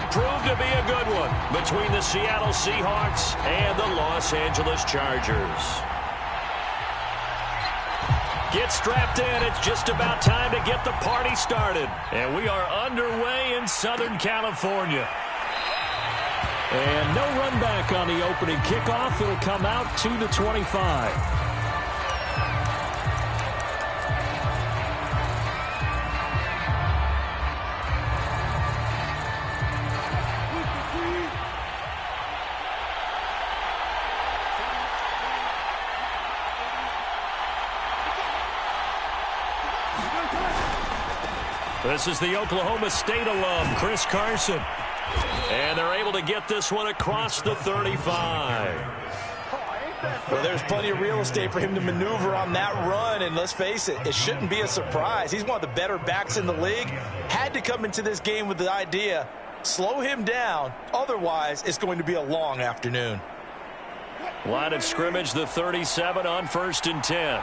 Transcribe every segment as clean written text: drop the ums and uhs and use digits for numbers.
could prove to be a good one between the Seattle Seahawks and the Los Angeles Chargers. Get strapped in. It's just about time to get the party started. And we are underway in Southern California. And no run back on the opening kickoff. It'll come out to the 25. This is the Oklahoma State alum, Chris Carson. And they're able to get this one across the 35. Well, there's plenty of real estate for him to maneuver on that run. And let's face it, it shouldn't be a surprise. He's one of the better backs in the league. Had to come into this game with the idea, slow him down. Otherwise, it's going to be a long afternoon. Line of scrimmage, the 37 on 1st and 10.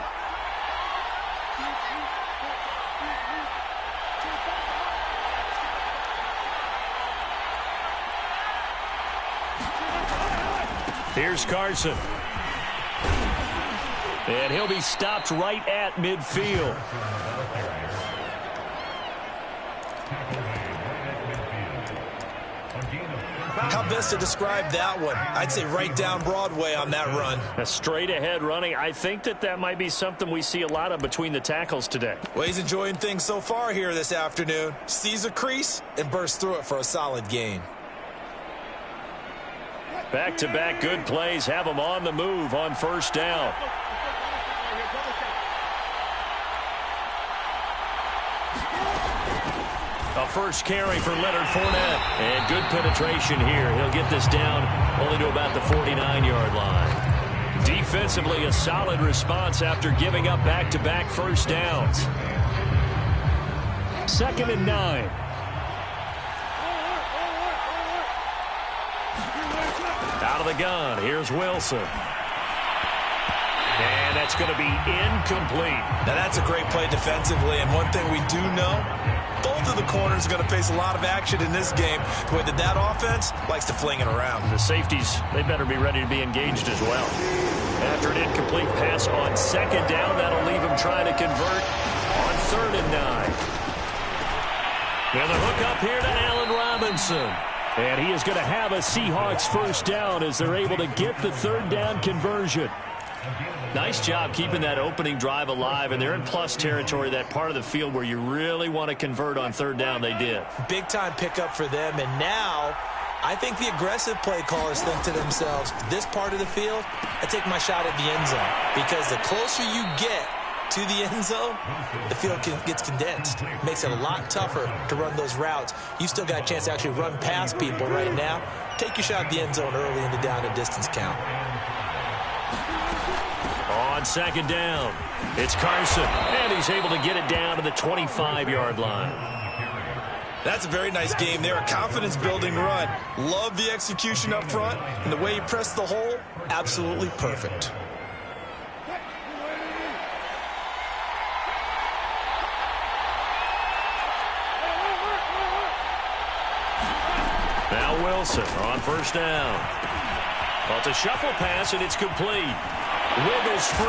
Here's Carson. And he'll be stopped right at midfield. How best to describe that one? I'd say right down Broadway on that run. A straight ahead running. I think that might be something we see a lot of between the tackles today. Well, he's enjoying things so far here this afternoon. Sees a crease and bursts through it for a solid gain. Back-to-back good plays have them on the move on 1st down. A first carry for Leonard Fournette. And good penetration here. He'll get this down only to about the 49-yard line. Defensively, a solid response after giving up back-to-back first downs. 2nd and 9. Out of the gun, here's Wilson. And that's going to be incomplete. Now that's a great play defensively, and one thing we do know, both of the corners are going to face a lot of action in this game. The way that offense likes to fling it around. The safeties, they better be ready to be engaged as well. After an incomplete pass on 2nd down, that'll leave him trying to convert on 3rd and 9. And the hook up here to Allen Robinson. And he is going to have a Seahawks first down as they're able to get the 3rd down conversion. Nice job keeping that opening drive alive, and they're in plus territory, that part of the field where you really want to convert on 3rd down. They did. Big-time pickup for them, and now I think the aggressive play callers think to themselves, this part of the field, I take my shot at the end zone, because the closer you get to the end zone, the field gets condensed. Makes it a lot tougher to run those routes. You still got a chance to actually run past people right now. Take your shot at the end zone early in the down and distance count. On 2nd down, it's Carson, and he's able to get it down to the 25-yard line. That's a very nice game there, a confidence-building run. Love the execution up front, and the way he pressed the hole, absolutely perfect. Now Wilson on 1st down. Well, it's a shuffle pass, and it's complete. Wiggles free.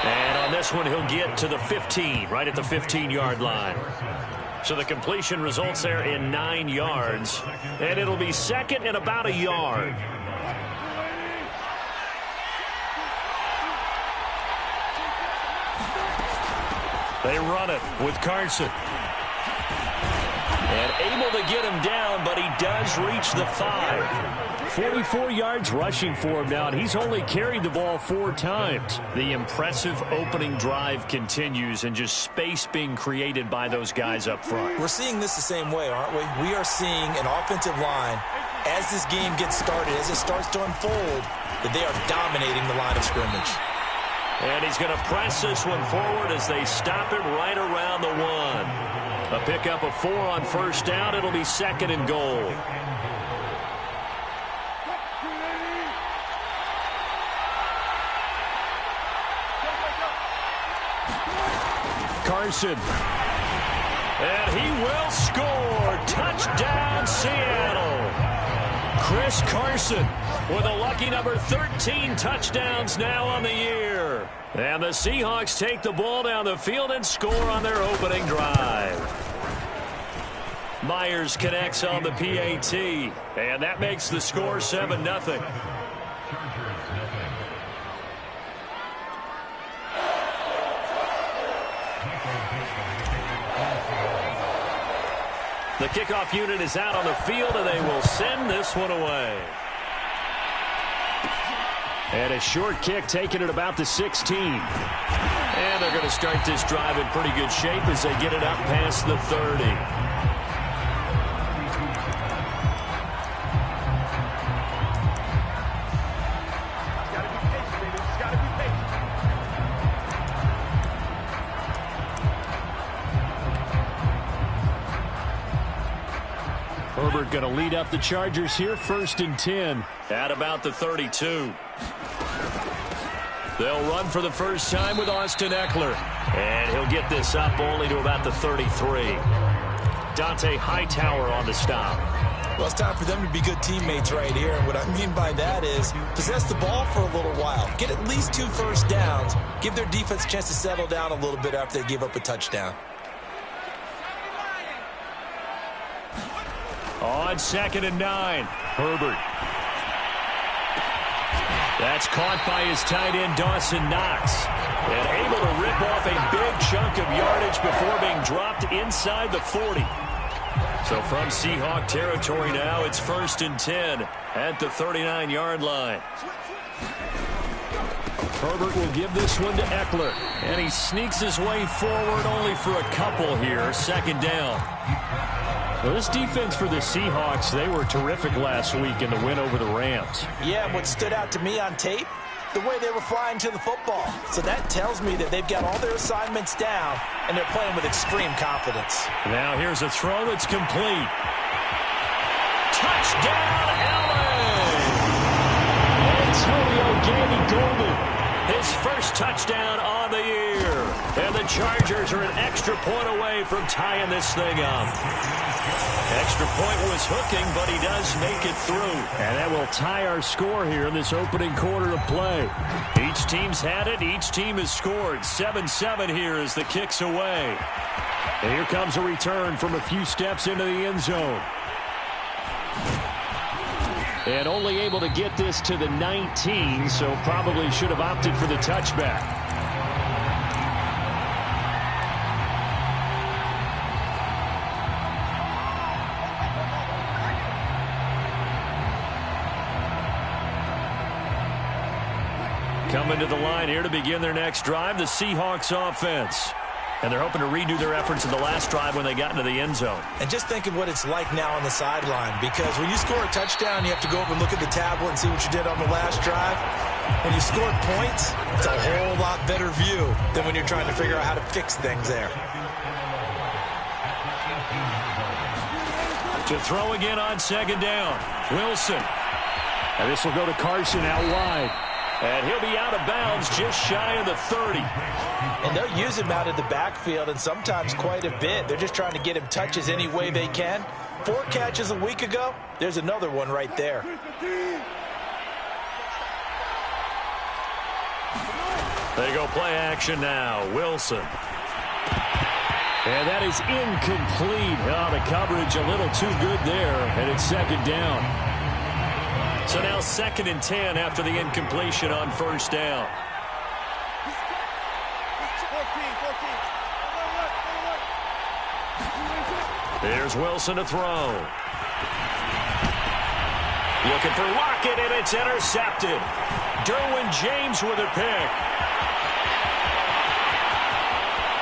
And on this one, he'll get to the 15, right at the 15-yard line. So the completion results there in 9 yards. And it'll be 2nd and about a yard. They run it with Carson. And able to get him down, but he does reach the 5. 44 yards rushing for him now, and he's only carried the ball 4 times. The impressive opening drive continues, and just space being created by those guys up front. We're seeing this the same way, aren't we? We are seeing an offensive line, as this game gets started, as it starts to unfold, that they are dominating the line of scrimmage. And he's going to press this one forward as they stop it right around the 1. A pickup of 4 on 1st down. It'll be 2nd and goal. Carson. And he will score. Touchdown, Seattle. Chris Carson with a lucky number 13 touchdowns now on the year. And the Seahawks take the ball down the field and score on their opening drive. Myers connects on the PAT, and that makes the score 7-0. The kickoff unit is out on the field, and they will send this one away. And a short kick taken at about the 16. And they're going to start this drive in pretty good shape as they get it up past the 30. Herbert going to lead up the Chargers here, 1st and 10 at about the 32. They'll run for the first time with Austin Eckler, and he'll get this up only to about the 33. Dante Hightower on the stop. Well, it's time for them to be good teammates right here, and what I mean by that is possess the ball for a little while, get at least 2 first downs, give their defense a chance to settle down a little bit after they give up a touchdown. On 2nd and 9, Herbert. That's caught by his tight end, Dawson Knox. And able to rip off a big chunk of yardage before being dropped inside the 40. So from Seahawk territory now, it's 1st and 10 at the 39-yard line. Herbert will give this one to Eckler. And he sneaks his way forward only for a couple here. 2nd down. Well, this defense for the Seahawks, they were terrific last week in the win over the Rams. Yeah, and what stood out to me on tape, the way they were flying to the football. So that tells me that they've got all their assignments down, and they're playing with extreme confidence. Now here's a throw that's complete. Touchdown, Allen! Antonio Gandy Golden, his first touchdown on the year. And the Chargers are an extra point away from tying this thing up. Extra point was hooking, but he does make it through. And that will tie our score here in this opening quarter of play. Each team's had it. Each team has scored. 7-7 here as the kick's away. And here comes a return from a few steps into the end zone. And only able to get this to the 19, so probably should have opted for the touchback. Coming to the line here to begin their next drive, the Seahawks offense. And they're hoping to redo their efforts in the last drive when they got into the end zone. And just think of what it's like now on the sideline, because when you score a touchdown, you have to go over and look at the tablet and see what you did on the last drive. When you scored points, it's a whole lot better view than when you're trying to figure out how to fix things there. To throw again on 2nd down, Wilson. And this will go to Carson out wide. And he'll be out of bounds just shy of the 30. And they'll use him out of the backfield, and sometimes quite a bit. They're just trying to get him touches any way they can. 4 catches a week ago. There's another one right there. They go play action now. Wilson. And that is incomplete. Oh, the coverage a little too good there. And it's 2nd down. So now 2nd and 10 after the incompletion on 1st down. Here's Wilson to throw. Looking for Lockett, and it's intercepted. Derwin James with a pick.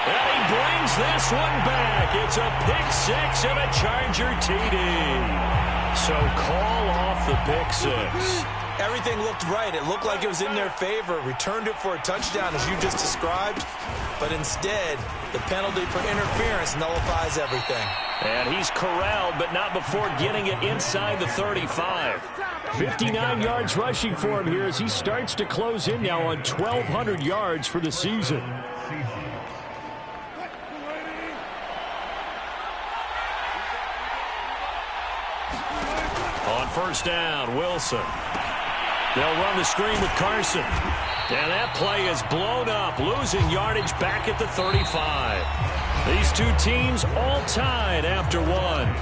And he brings this one back. It's a pick 6 and a Charger TD. So call off the pick 6. Everything looked right. It looked like it was in their favor. Returned it for a touchdown, as you just described. But instead, the penalty for interference nullifies everything. And he's corralled, but not before getting it inside the 35. 59 yards rushing for him here as he starts to close in now on 1,200 yards for the season. On first down, Wilson. They'll run the screen with Carson. And that play is blown up, losing yardage back at the 35. These two teams all tied after one.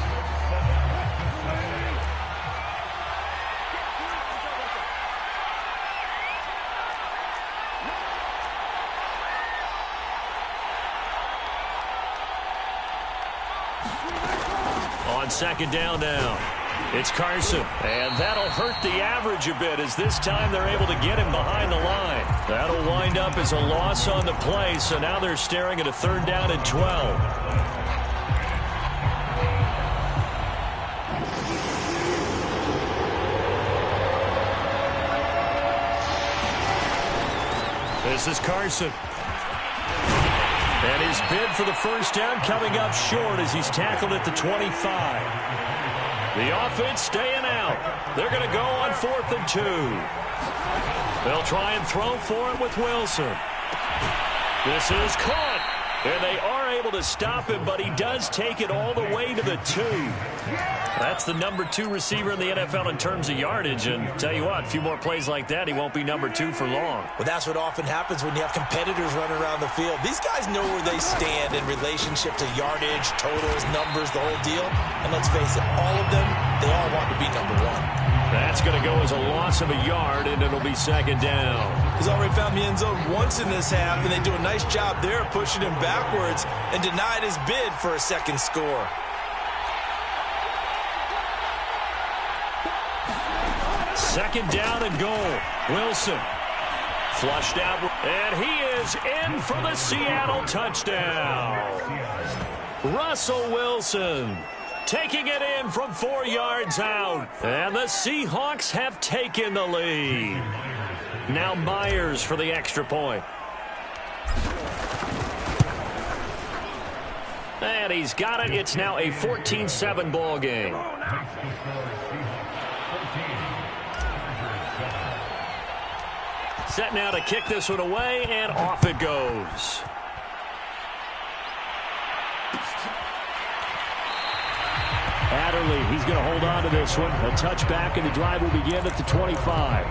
On second down now, it's Carson. And that'll hurt the average a bit as this time they're able to get him behind the line. That'll wind up as a loss on the play, so now they're staring at a third down and 12. This is Carson. And his bid for the first down coming up short as he's tackled at the 25. The offense staying out. They're going to go on 4th and 2. They'll try and throw for it with Wilson. This is caught. And they are able to stop him, but he does take it all the way to the 2. That's the number 2 receiver in the NFL in terms of yardage. And tell you what, a few more plays like that, he won't be number 2 for long. Well, that's what often happens when you have competitors running around the field. These guys know where they stand in relationship to yardage, totals, numbers, the whole deal. And let's face it, all of them, they all want to be number 1. That's going to go as a loss of a yard, and it'll be second down. He's already found the end zone once in this half, and they do a nice job there pushing him backwards and denied his bid for a second score. Second down and goal. Wilson flushed out, and he is in for the Seattle touchdown. Russell Wilson taking it in from 4 yards out. And the Seahawks have taken the lead. Now Myers for the extra point. And he's got it. It's now a 14-7 ball game. Set now to kick this one away, and off it goes. Adderley, he's going to hold on to this one. A touchback, and the drive will begin at the 25.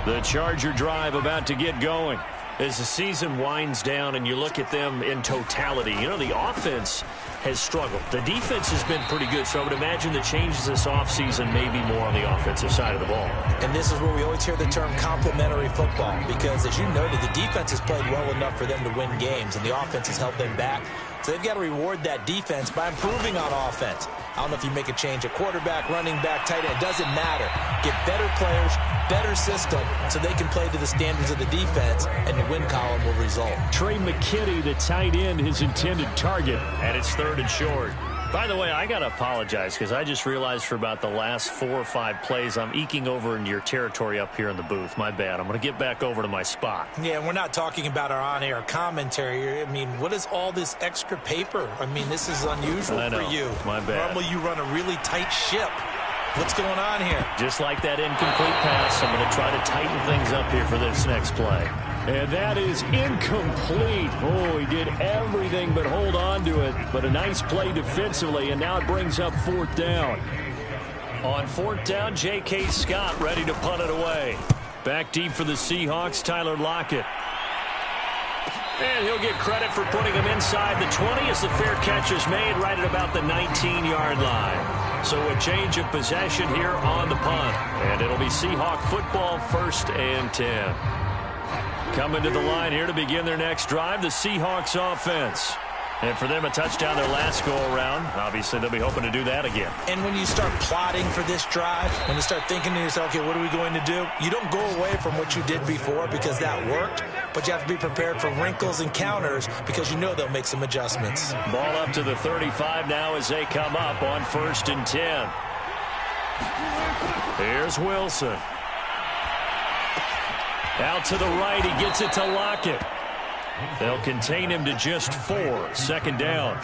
The Charger drive about to get going. As the season winds down and you look at them in totality, you know, the offense has struggled. The defense has been pretty good, so I would imagine the changes this offseason may be more on the offensive side of the ball. And this is where we always hear the term complementary football, because as you noted, the defense has played well enough for them to win games, and the offense has helped them back. So they've got to reward that defense by improving on offense. I don't know if you make a change at quarterback, running back, tight end. It doesn't matter. Get better players, better system, so they can play to the standards of the defense, and the win column will result. Trey McKinney, the tight end, his intended target, and it's 3rd and short. By the way, I got to apologize because I just realized for about the last 4 or 5 plays, I'm eking over into your territory up here in the booth. My bad. I'm going to get back over to my spot. Yeah, and we're not talking about our on-air commentary. I mean, what is all this extra paper? I mean, this is unusual for you. My bad. Normally you run a really tight ship. What's going on here? Just like that incomplete pass, I'm going to try to tighten things up here for this next play. And that is incomplete. Oh, he did everything but hold on to it. But a nice play defensively, and now it brings up 4th down. On 4th down, J.K. Scott ready to punt it away. Back deep for the Seahawks, Tyler Lockett. And he'll get credit for putting him inside the 20 as the fair catch is made right at about the 19-yard line. So a change of possession here on the punt. And it'll be Seahawk football, 1st and 10. Coming to the line here to begin their next drive, the Seahawks offense. And for them, a touchdown their last go-around. Obviously, they'll be hoping to do that again. And when you start plotting for this drive, when you start thinking to yourself, okay, what are we going to do? You don't go away from what you did before because that worked, but you have to be prepared for wrinkles and counters because you know they'll make some adjustments. Ball up to the 35 now as they come up on 1st and 10. Here's Wilson. Out to the right, he gets it to Lockett. They'll contain him to just 4. 2nd down.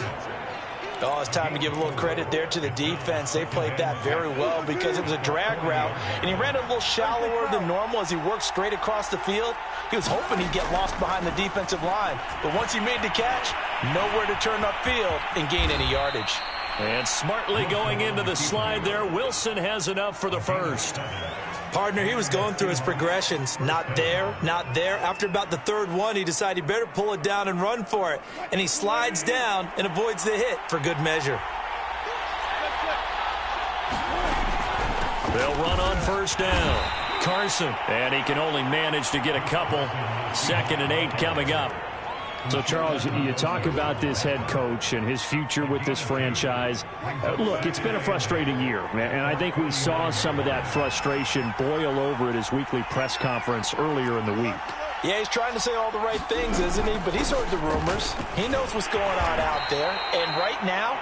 Oh, it's time to give a little credit there to the defense. They played that very well because it was a drag route, and he ran a little shallower than normal as he worked straight across the field. He was hoping he'd get lost behind the defensive line, but once he made the catch, nowhere to turn upfield and gain any yardage. And smartly going into the slide there, Wilson has enough for the first. Partner, he was going through his progressions. Not there, not there. After about the third one, he decided he better pull it down and run for it. And he slides down and avoids the hit for good measure. They'll run on first down. Carson. And he can only manage to get a couple. 2nd and 8 coming up. So, Charles, you talk about this head coach and his future with this franchise. Look, it's been a frustrating year, and I think we saw some of that frustration boil over at his weekly press conference earlier in the week. Yeah, he's trying to say all the right things, isn't he? But he's heard the rumors. He knows what's going on out there. And right now,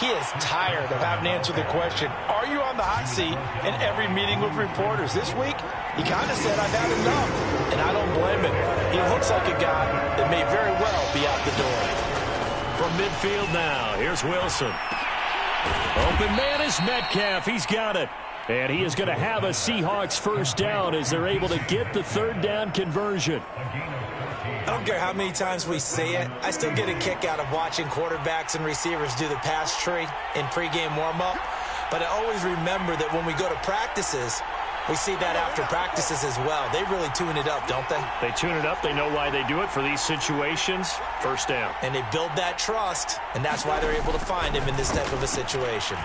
he is tired of having to answer the question, are you on the hot seat in every meeting with reporters? This week, he kind of said, I've had enough, and I don't blame him. He looks like a guy that may very well be out the door. From midfield now, here's Wilson. Open man is Metcalf. He's got it. And he is going to have a Seahawks first down as they're able to get the third down conversion. I don't care how many times we say it, I still get a kick out of watching quarterbacks and receivers do the pass tree in pregame warm-up. But I always remember that when we go to practices, we see that after practices as well. They really tune it up, don't they? They tune it up. They know why they do it for these situations. First down. And they build that trust, and that's why they're able to find him in this type of a situation.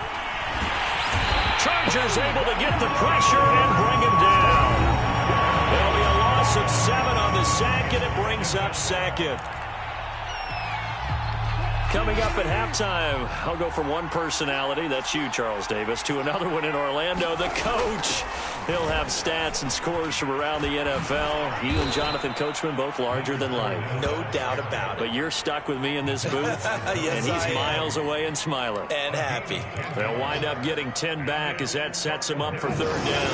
Chargers able to get the pressure and bring him down. There'll be a loss of 7 on the sack, and it brings up 2nd. Coming up at halftime, I'll go from one personality, that's you, Charles Davis, to another one in Orlando, the coach. He'll have stats and scores from around the NFL. You and Jonathan Coachman, both larger than life. No doubt about it. But you're stuck with me in this booth, yes, and he's miles away and smiling. And happy. They'll wind up getting 10 back as that sets him up for third down.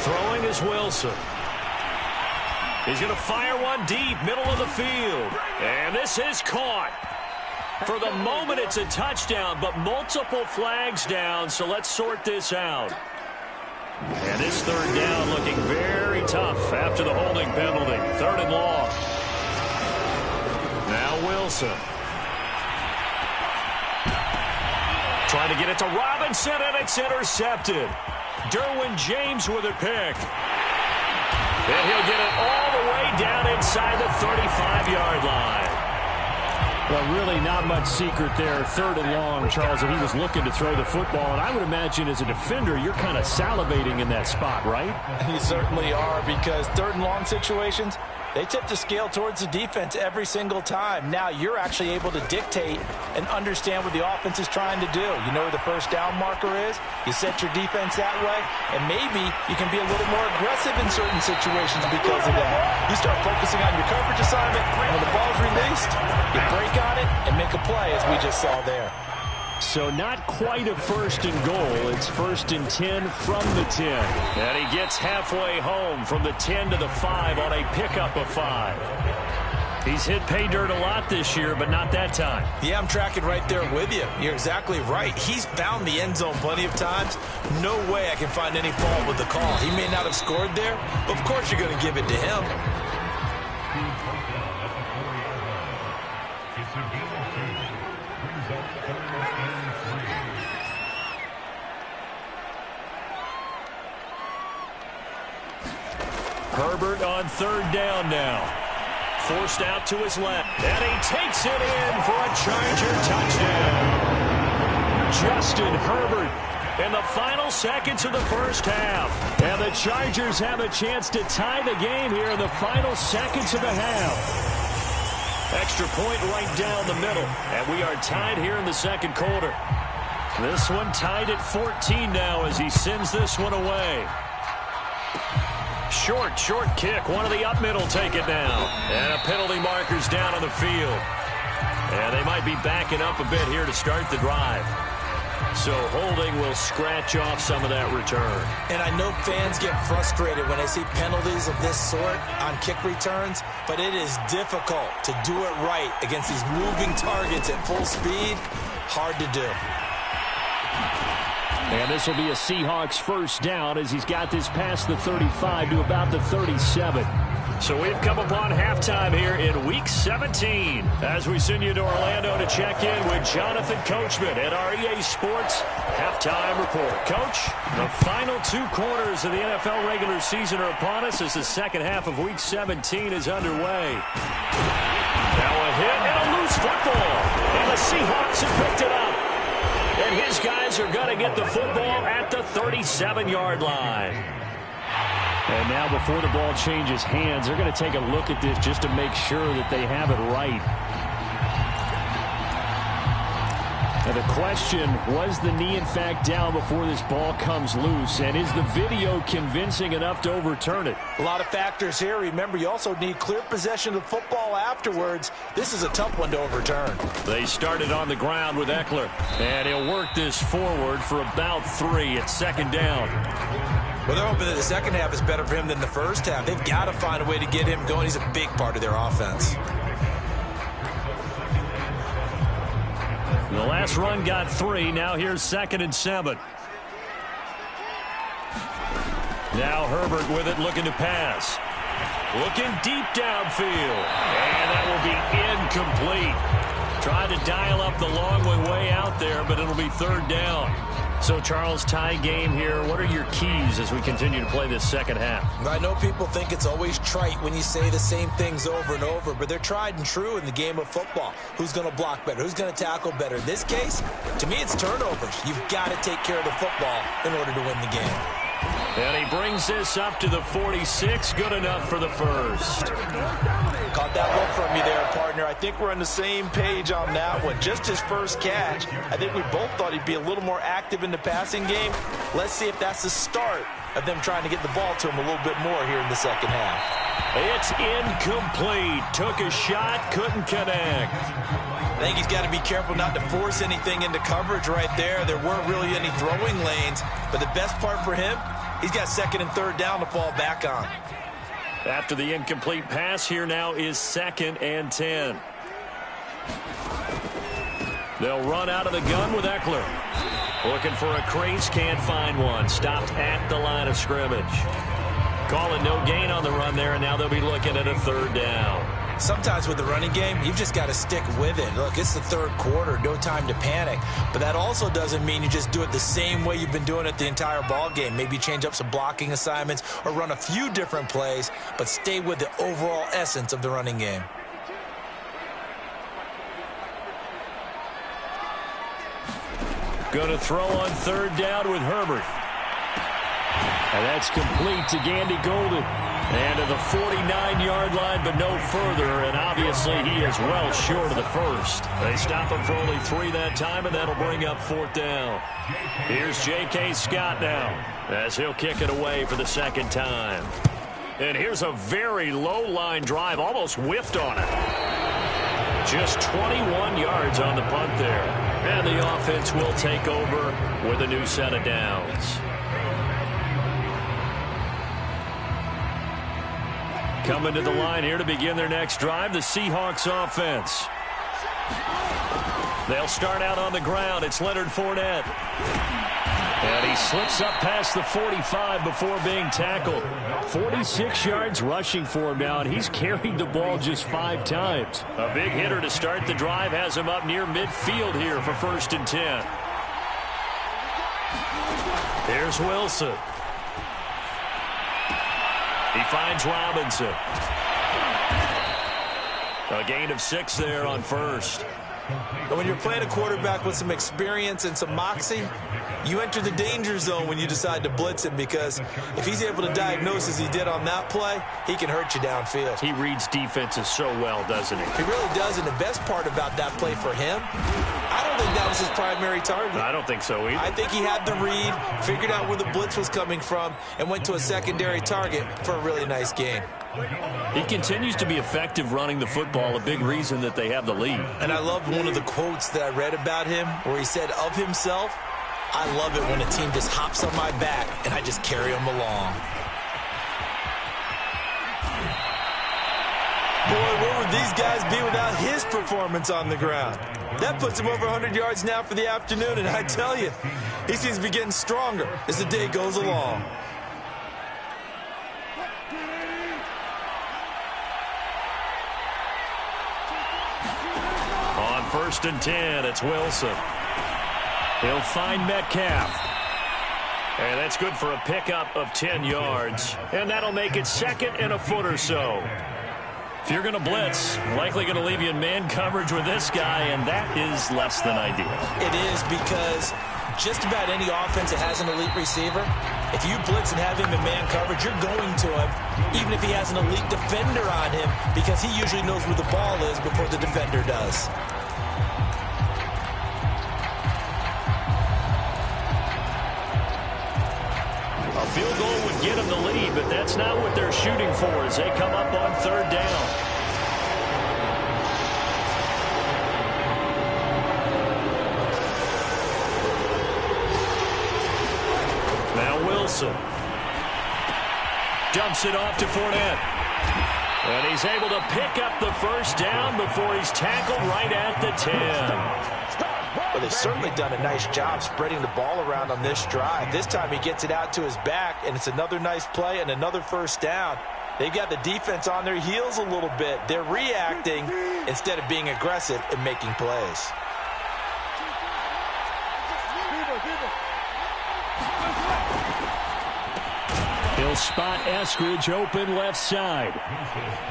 Throwing is Wilson. He's going to fire one deep, middle of the field. And this is caught. For the moment, it's a touchdown, but multiple flags down, so let's sort this out. And this third down looking very tough after the holding penalty. 3rd and long. Now Wilson. Trying to get it to Robinson, and it's intercepted. Derwin James with a pick. And he'll get it all the way down inside the 35-yard line. Well, really not much secret there. 3rd and long, Charles, and he was looking to throw the football. And I would imagine as a defender, you're kind of salivating in that spot, right? You certainly are, because 3rd and long situations, they tip the scale towards the defense every single time. Now you're actually able to dictate and understand what the offense is trying to do. You know where the first down marker is. You set your defense that way, and maybe you can be a little more aggressive in certain situations because of that. You start focusing on your coverage assignment, and when the ball's released, you break on it and make a play, as we just saw there. So not quite a 1st and goal. It's 1st and 10 from the 10. And he gets halfway home from the 10 to the 5 on a pickup of 5. He's hit pay dirt a lot this year, but not that time. Yeah, I'm tracking right there with you. You're exactly right. He's found the end zone plenty of times. No way I can find any fault with the call. He may not have scored there, but of course you're going to give it to him. Herbert on 3rd down now. Forced out to his left. And he takes it in for a Charger touchdown. Justin Herbert in the final seconds of the first half. And the Chargers have a chance to tie the game here in the final seconds of the half. Extra point right down the middle. And we are tied here in the 2nd quarter. This one tied at 14 now as he sends this one away. Short kick. One of the up middle take it down. And a penalty marker's down on the field. And they might be backing up a bit here to start the drive. So holding will scratch off some of that return. And I know fans get frustrated when they see penalties of this sort on kick returns, but it is difficult to do it right against these moving targets at full speed. Hard to do. And this will be a Seahawks first down as he's got this past the 35 to about the 37. So we've come upon halftime here in Week 17 as we send you to Orlando to check in with Jonathan Coachman at our EA Sports Halftime Report. Coach, the final 2 quarters of the NFL regular season are upon us as the second half of Week 17 is underway. Now a hit and a loose football. And the Seahawks have picked it up. And his guys are going to get the football at the 37-yard line. And now before the ball changes hands, they're going to take a look at this just to make sure that they have it right. Now the question, was the knee in fact down before this ball comes loose? And is the video convincing enough to overturn it? A lot of factors here. Remember, you also need clear possession of the football afterwards. This is a tough one to overturn. They started on the ground with Eckler. And he'll work this forward for about 3 at second down. Well, they're hoping that the second half is better for him than the first half. They've got to find a way to get him going. He's a big part of their offense. The last run got 3. Now here's 2nd and 7. Now Herbert with it, looking to pass. Looking deep downfield. And that will be incomplete. Tried to dial up the long way out there, but it'll be 3rd down. So, Charles, tie game here. What are your keys as we continue to play this second half? I know people think it's always trite when you say the same things over and over, but they're tried and true in the game of football. Who's going to block better? Who's going to tackle better? In this case, to me, it's turnovers. You've got to take care of the football in order to win the game. And he brings this up to the 46. Good enough for the first. Caught that look from you there, partner. I think we're on the same page on that one. Just his first catch. I think we both thought he'd be a little more active in the passing game. Let's see if that's the start of them trying to get the ball to him a little bit more here in the second half. It's incomplete. Took a shot, couldn't connect. I think he's got to be careful not to force anything into coverage right there. There weren't really any throwing lanes, but the best part for him, he's got 2nd and 3rd down to fall back on. After the incomplete pass, here now is 2nd and 10. They'll run out of the gun with Eckler. Looking for a crease, can't find one. Stopped at the line of scrimmage. Calling no gain on the run there, and now they'll be looking at a 3rd down. Sometimes with the running game, you've just got to stick with it. Look, it's the 3rd quarter, no time to panic. But that also doesn't mean you just do it the same way you've been doing it the entire ball game. Maybe change up some blocking assignments or run a few different plays, but stay with the overall essence of the running game. Going to throw on 3rd down with Herbert. And that's complete to Gandy Golden. And to the 49-yard line, but no further. And obviously he is well short of the first. They stop him for only 3 that time, and that'll bring up 4th down. Here's J.K. Scott now as he'll kick it away for the 2nd time. And here's a very low-line drive, almost whiffed on it. Just 21 yards on the punt there. And the offense will take over with a new set of downs. Coming to the line here to begin their next drive, the Seahawks offense. They'll start out on the ground. It's Leonard Fournette. And he slips up past the 45 before being tackled. 46 yards rushing for him now, and he's carried the ball just 5 times. A big hitter to start the drive has him up near midfield here for 1st and 10. Here's Wilson. He finds Robinson. A gain of 6 there on 1st. And when you're playing a quarterback with some experience and some moxie, you enter the danger zone when you decide to blitz him, because if he's able to diagnose as he did on that play, he can hurt you downfield. He reads defenses so well, doesn't he? He really does, and the best part about that play for him, I don't think that was his primary target. I don't think so either. I think he had the read, figured out where the blitz was coming from, and went to a secondary target for a really nice gain. He continues to be effective running the football, a big reason that they have the lead. And I loved one of the quotes that I read about him where he said of himself, I love it when a team just hops on my back and I just carry them along. Boy, where would these guys be without his performance on the ground? That puts him over 100 yards now for the afternoon, and I tell you, he seems to be getting stronger as the day goes along. On 1st and 10, it's Wilson. He'll find Metcalf. And that's good for a pickup of 10 yards. And that'll make it 2nd and a foot or so. If you're going to blitz, likely going to leave you in man coverage with this guy, and that is less than ideal. It is, because just about any offense that has an elite receiver, if you blitz and have him in man coverage, you're going to him, even if he has an elite defender on him, because he usually knows where the ball is before the defender does. A field goal would get them the lead, but that's not what they're shooting for as they come up on 3rd down. Now Wilson dumps it off to Fournette. And he's able to pick up the 1st down before he's tackled right at the 10. Well, they've certainly done a nice job spreading the ball around on this drive. This time he gets it out to his back, and it's another nice play and another 1st down. They've got the defense on their heels a little bit. They're reacting instead of being aggressive and making plays. He'll spot Eskridge open left side.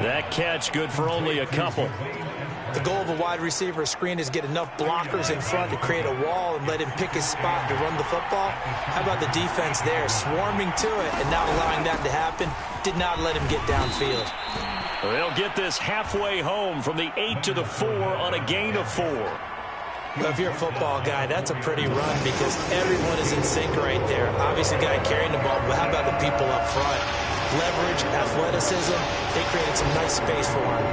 That catch good for only a couple. The goal of a wide receiver screen is get enough blockers in front to create a wall and let him pick his spot to run the football. How about the defense there, swarming to it and not allowing that to happen? Did not let him get downfield. They'll get this halfway home from the 8 to the 4 on a gain of 4. Well, if you're a football guy, that's a pretty run because everyone is in sync right there. Obviously, the guy carrying the ball, but how about the people up front? Leverage, athleticism, they created some nice space for him.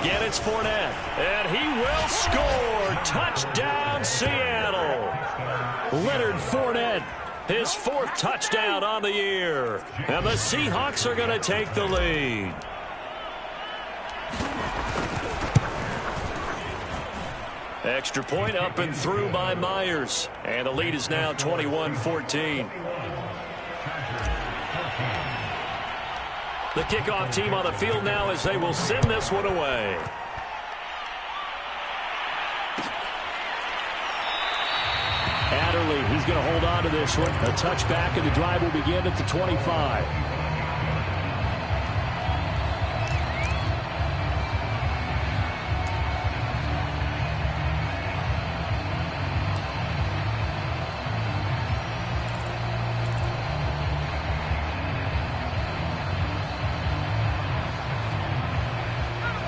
Again, it's Fournette, and he will score. Touchdown, Seattle. Leonard Fournette, his 4th touchdown on the year. And the Seahawks are going to take the lead. Extra point up and through by Myers. And the lead is now 21-14. The kickoff team on the field now as they will send this one away. Adderley, he's going to hold on to this one. A touchback, and the drive will begin at the 25.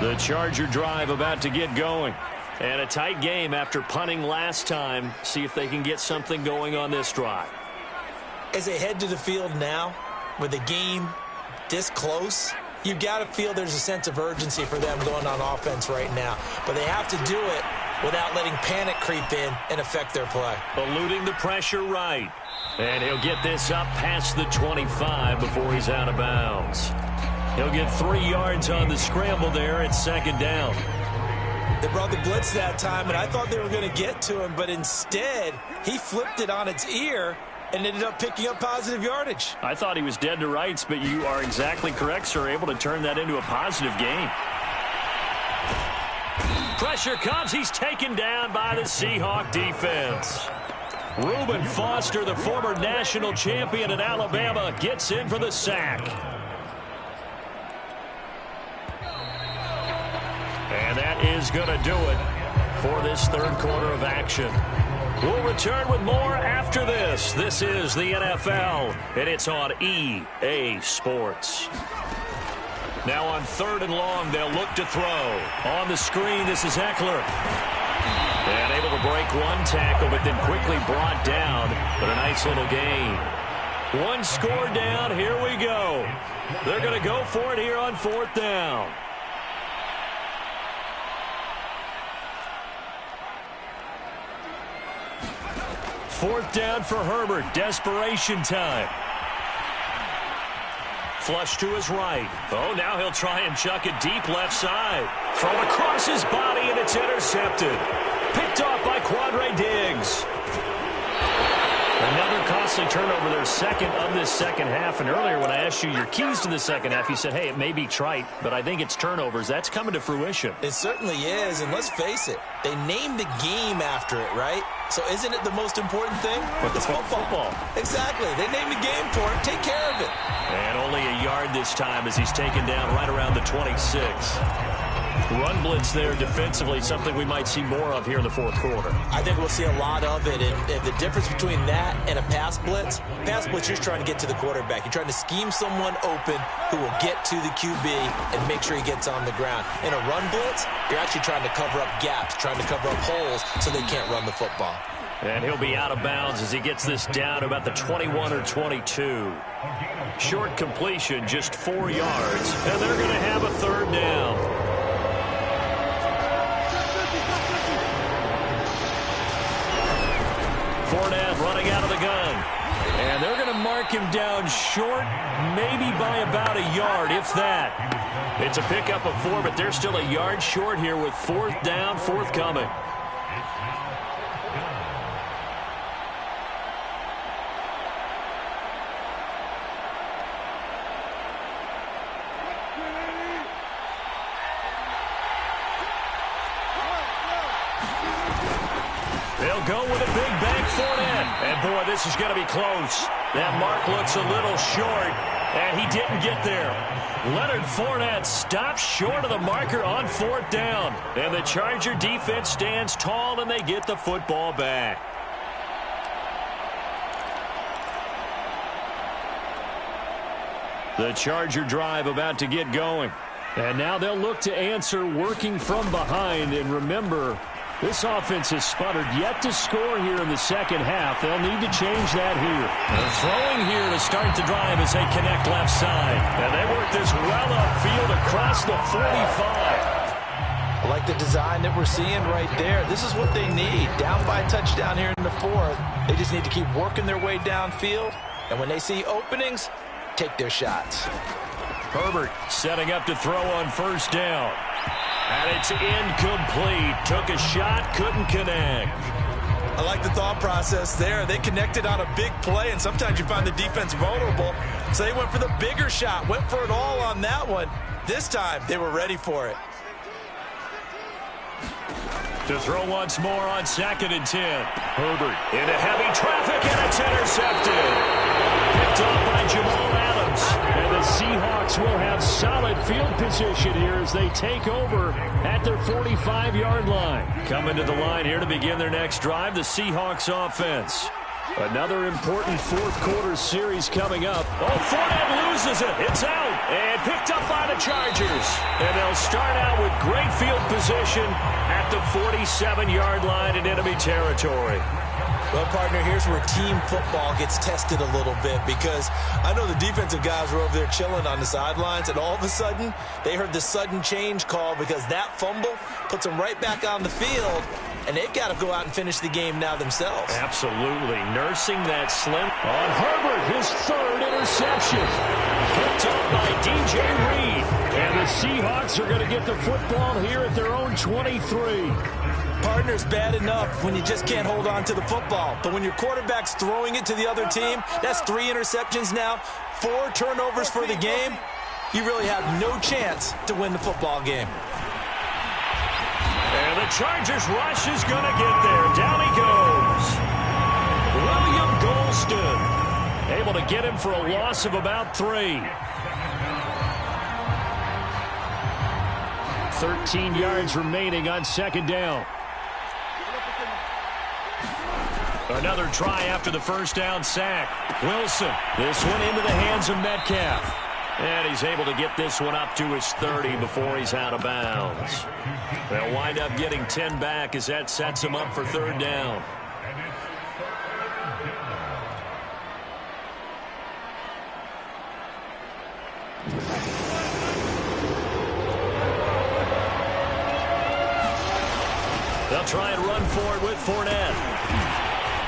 The Charger drive about to get going. And a tight game after punting last time. See if they can get something going on this drive. As they head to the field now, with the game this close, you've got to feel there's a sense of urgency for them going on offense right now. But they have to do it without letting panic creep in and affect their play. Eluding the pressure right. And he'll get this up past the 25 before he's out of bounds. He'll get 3 yards on the scramble there at 2nd down. They brought the blitz that time, and I thought they were going to get to him, but instead, he flipped it on its ear and ended up picking up positive yardage. I thought he was dead to rights, but you are exactly correct, sir. Able to turn that into a positive gain. Pressure comes. He's taken down by the Seahawk defense. Reuben Foster, the former national champion at Alabama, gets in for the sack. And that is going to do it for this 3rd quarter of action. We'll return with more after this. This is the NFL, and it's on EA Sports. Now on 3rd and long, they'll look to throw. On the screen, this is Eckler. And able to break one tackle, but then quickly brought down. But a nice little gain. One score down. Here we go. They're going to go for it here on 4th down. 4th down for Herbert. Desperation time. Flush to his right. Oh, now he'll try and chuck it deep left side. Thrown across his body, and it's intercepted. Picked off by Quandre Diggs. Another costly turnover, their second of this second half. And earlier when I asked you your keys to the second half, you said, hey, it may be trite, but I think it's turnovers. That's coming to fruition. It certainly is, and let's face it, they named the game after it, right? So isn't it the most important thing? But it's football. Exactly. They named the game for it. Take care of it. And only a yard this time as he's taken down right around the 26. Run blitz there defensively, something we might see more of here in the fourth quarter. I think we'll see a lot of it. And the difference between that and a pass blitz, you're just trying to get to the quarterback. You're trying to scheme someone open who will get to the QB and make sure he gets on the ground. In a run blitz, you're actually trying to cover up gaps, trying to cover up holes so they can't run the football. And he'll be out of bounds as he gets this down to about the 21 or 22. Short completion, just 4 yards, and they're going to have a 3rd down. Fournette running out of the gun. And they're going to mark him down short, maybe by about a yard, if that. It's a pickup of 4, but they're still a yard short here with 4th down, forthcoming. They'll go with a big bank Fournette. And, boy, this is going to be close. That mark looks a little short, and he didn't get there. Leonard Fournette stops short of the marker on 4th down. And the Charger defense stands tall, and they get the football back. The Charger drive about to get going. And now they'll look to answer working from behind. And remember, this offense has sputtered, yet to score here in the second half. They'll need to change that here. They're throwing here to start the drive as they connect left side. And they work this well upfield across the 45. I like the design that we're seeing right there. This is what they need. Down by a touchdown here in the 4th. They just need to keep working their way downfield. And when they see openings, take their shots. Herbert setting up to throw on 1st down. And it's incomplete. Took a shot, couldn't connect. I like the thought process there. They connected on a big play, and sometimes you find the defense vulnerable. So they went for the bigger shot, went for it all on that one. This time, they were ready for it. To throw once more on 2nd and 10. Herbert into heavy traffic, and it's intercepted. Picked off by Jamal Adams. And the Seahawks will have solid field position here as they take over at their 45-yard line. Coming to the line here to begin their next drive, the Seahawks offense. Another important fourth quarter series coming up. Oh, Fournette loses it. It's out. And picked up by the Chargers. And they'll start out with great field position at the 47-yard line in enemy territory. Well, partner, here's where team football gets tested a little bit, because I know the defensive guys were over there chilling on the sidelines, and all of a sudden, they heard the sudden change call because that fumble puts them right back on the field, and they've got to go out and finish the game now themselves. Absolutely. Nursing that slim on Herbert, his 3rd interception. Picked up by DJ Reed. And the Seahawks are going to get the football here at their own 23. Partner's bad enough when you just can't hold on to the football. But when your quarterback's throwing it to the other team, that's 3 interceptions now, 4 turnovers for the game. You really have no chance to win the football game. And the Chargers rush is going to get there. Down he goes. William Golston able to get him for a loss of about 3. 13 yards remaining on 2nd down. Another try after the 1st down sack. Wilson, this one into the hands of Metcalf. And he's able to get this one up to his 30 before he's out of bounds. They'll wind up getting 10 back as that sets him up for 3rd down. They'll try and run for it with Fournette.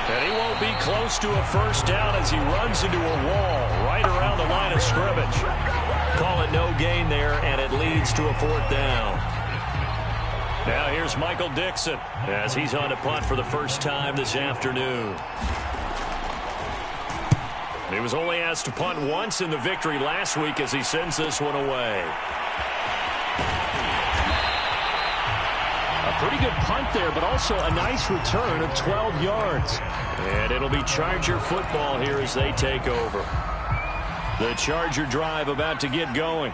And he won't be close to a first down as he runs into a wall right around the line of scrimmage. Call it no gain there, and it leads to a fourth down. Now here's Michael Dixon as he's on to punt for the first time this afternoon. He was only asked to punt once in the victory last week as he sends this one away. A pretty good punt there, but also a nice return of 12 yards. And it'll be Charger football here as they take over. The Charger drive about to get going.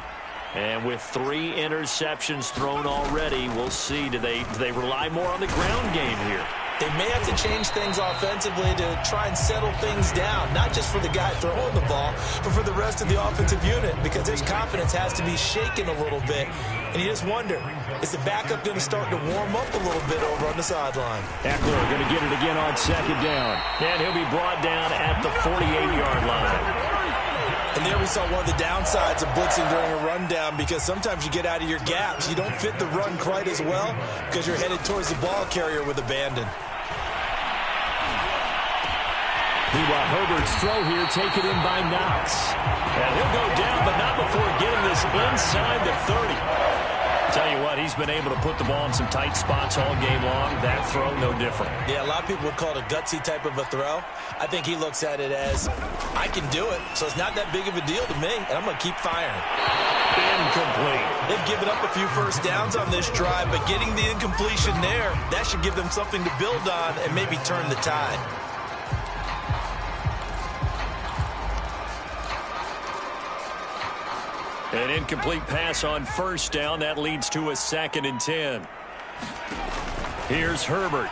And with 3 interceptions thrown already, we'll see. Do they rely more on the ground game here? They may have to change things offensively to try and settle things down, not just for the guy throwing the ball, but for the rest of the offensive unit, because his confidence has to be shaken a little bit. And you just wonder, is the backup going to start to warm up a little bit over on the sideline? Eckler going to get it again on second down. And he'll be brought down at the 48-yard line. And there we saw one of the downsides of blitzing during a rundown, because sometimes you get out of your gaps. You don't fit the run quite as well because you're headed towards the ball carrier with abandon. Meanwhile, Herbert's throw here taken in by Knox. And he'll go down, but not before getting this inside the 30. Tell you what, he's been able to put the ball in some tight spots all game long. That throw, no different. Yeah, a lot of people would call it a gutsy type of a throw. I think he looks at it as, I can do it, so it's not that big of a deal to me, and I'm going to keep firing. Incomplete. They've given up a few first downs on this drive, but getting the incompletion there, that should give them something to build on and maybe turn the tide. An incomplete pass on first down. That leads to a 2nd and 10. Here's Herbert.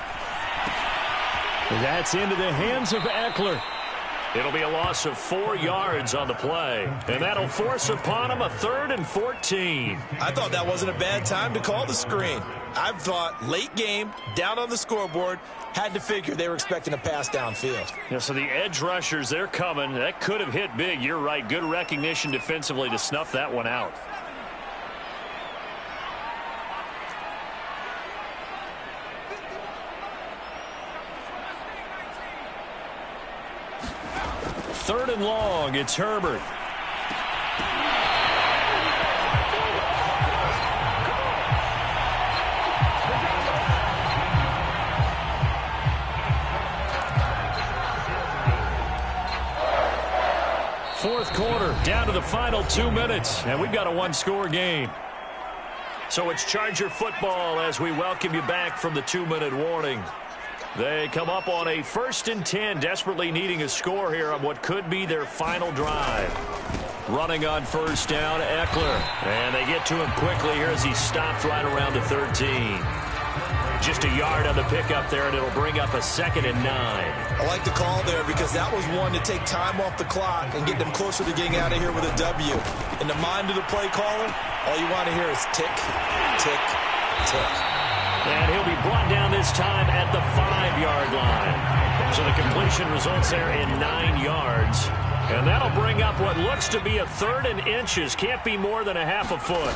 That's into the hands of Eckler. It'll be a loss of 4 yards on the play. And that'll force upon him a 3rd and 14. I thought that wasn't a bad time to call the screen. I thought late game, down on the scoreboard, had to figure they were expecting a pass downfield. Yeah, so the edge rushers, they're coming. That could have hit big. You're right. Good recognition defensively to snuff that one out. Third and long. It's Herbert. Fourth quarter, down to the final 2 minutes, and we've got a 1-score game. So it's Charger football as we welcome you back from the 2-minute warning. They come up on a 1st and 10, desperately needing a score here on what could be their final drive. Running on first down, Eckler. And they get to him quickly here as he stopped right around the 13. Just a yard on the pickup there, and it'll bring up a 2nd and 9. I like the call there because that was one to take time off the clock and get them closer to getting out of here with a W. In the mind of the play caller, all you want to hear is tick, tick, tick. And he'll be brought down this time at the 5-yard line. So the completion results there in 9 yards. And that'll bring up what looks to be a 3rd and inches. Can't be more than a half a foot.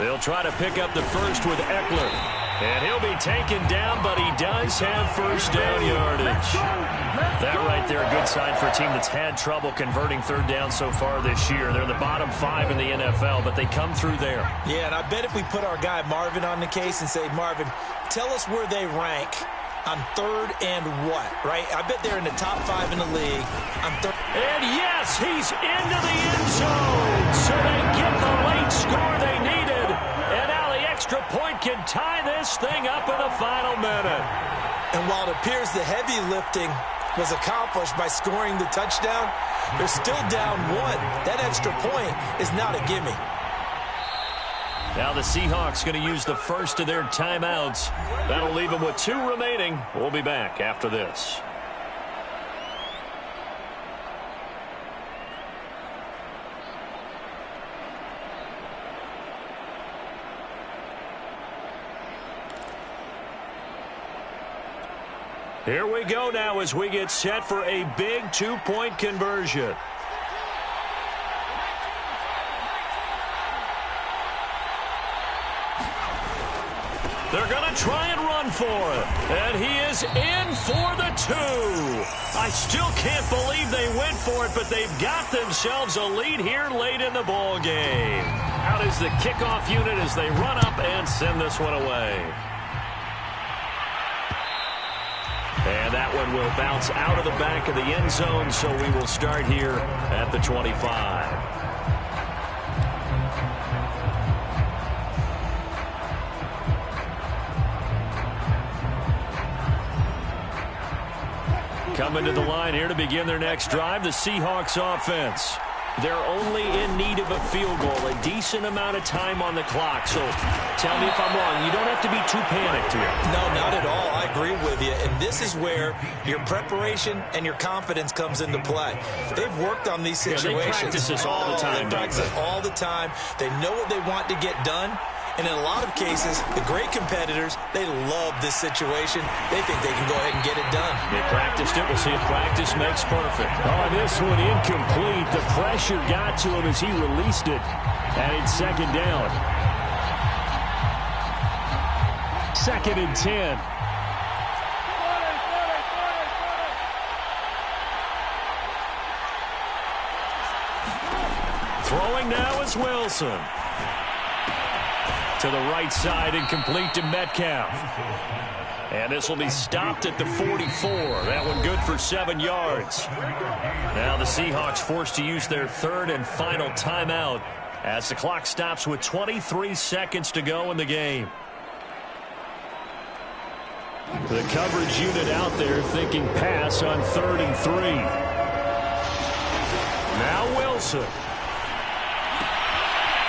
They'll try to pick up the first with Eckler. And he'll be taken down, but he does have first down yardage. That right there, a good sign for a team that's had trouble converting third down so far this year. They're the bottom 5 in the NFL, but they come through there. Yeah, and I bet if we put our guy Marvin on the case and say, Marvin, tell us where they rank on 3rd and what, right? I bet they're in the top 5 in the league on 3rd. And yes, he's into the end zone. So they get the late score they needed. And now the extra point can tie this thing up in the final minute. And while it appears the heavy lifting was accomplished by scoring the touchdown, they're still down 1. That extra point is not a gimme. Now the Seahawks going to use the first of their timeouts. That'll leave them with 2 remaining. We'll be back after this. Here we go now as we get set for a big 2-point conversion. They're going to try and run going for it. And he is in for the 2. I still can't believe they went for it, but they've got themselves a lead here late in the ball game. Out is the kickoff unit as they run up and send this one away. And that one will bounce out of the back of the end zone, so we will start here at the 25. Coming to the line here to begin their next drive, the Seahawks offense. They're only in need of a field goal, a decent amount of time on the clock. So tell me if I'm wrong. You don't have to be too panicked here. No, not at all. I agree with you. And this is where your preparation and your confidence comes into play. They've worked on these situations. Yeah, they practice this all the time. They practice it all the time. They know what they want to get done. And in a lot of cases, the great competitors, they love this situation. They think they can go ahead and get it done. They practiced it. We'll see if practice makes perfect. Oh, this one incomplete. The pressure got to him as he released it. And it's second down. 2nd and 10. Throwing now is Wilson. To the right side and complete to Metcalf. And this will be stopped at the 44. That one good for 7 yards. Now the Seahawks forced to use their 3rd and final timeout as the clock stops with 23 seconds to go in the game. The coverage unit out there thinking pass on 3rd and 3. Now Wilson.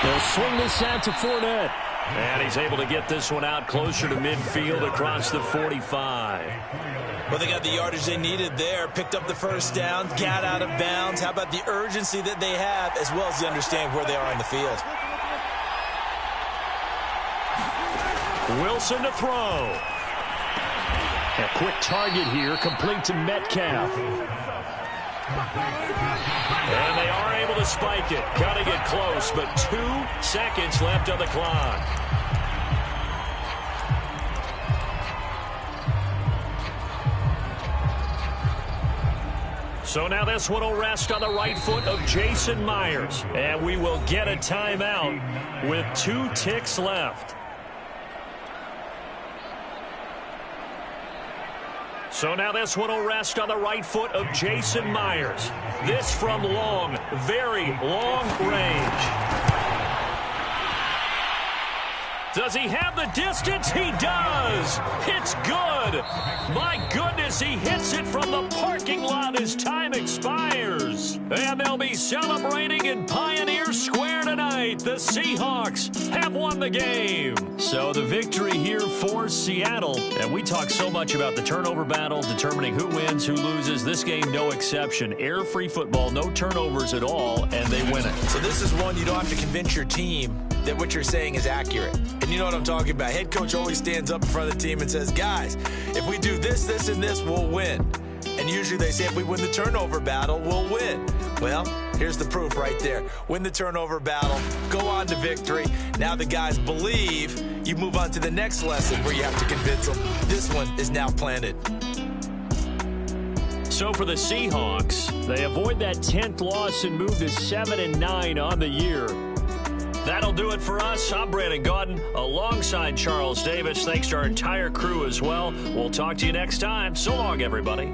They'll swing this out to Fournette. And he's able to get this one out closer to midfield across the 45. Well, they got the yardage they needed there, picked up the first down, got out of bounds. How about the urgency that they have, as well as the understanding where they are in the field? Wilson to throw. A quick target here, complete to Metcalf. And they are able to spike it. Cutting it close, but 2 seconds left on the clock. So now this one will rest on the right foot of Jason Myers. And we will get a timeout with 2 ticks left. So now this one will rest on the right foot of Jason Myers. This from long, very long range. Does he have the distance? He does. It's good. My goodness, he hits it from the parking lot as time expires. And they'll be celebrating in Pioneer Square tonight. The Seahawks have won the game. So the victory here for Seattle. And we talk so much about the turnover battle, determining who wins, who loses. This game, no exception. Air-free football, no turnovers at all, and they win it. So this is one you don't have to convince your team that what you're saying is accurate. And you know what I'm talking about. Head coach always stands up in front of the team and says, guys, if we do this, this, and this, we'll win. And usually they say if we win the turnover battle, we'll win. Well, here's the proof right there. Win the turnover battle, go on to victory. Now the guys believe. You move on to the next lesson where you have to convince them. This one is now planted. So for the Seahawks, they avoid that 10th loss and move to 7-9 on the year. That'll do it for us. I'm Brandon Gaudin alongside Charles Davis. Thanks to our entire crew as well. We'll talk to you next time. So long, everybody.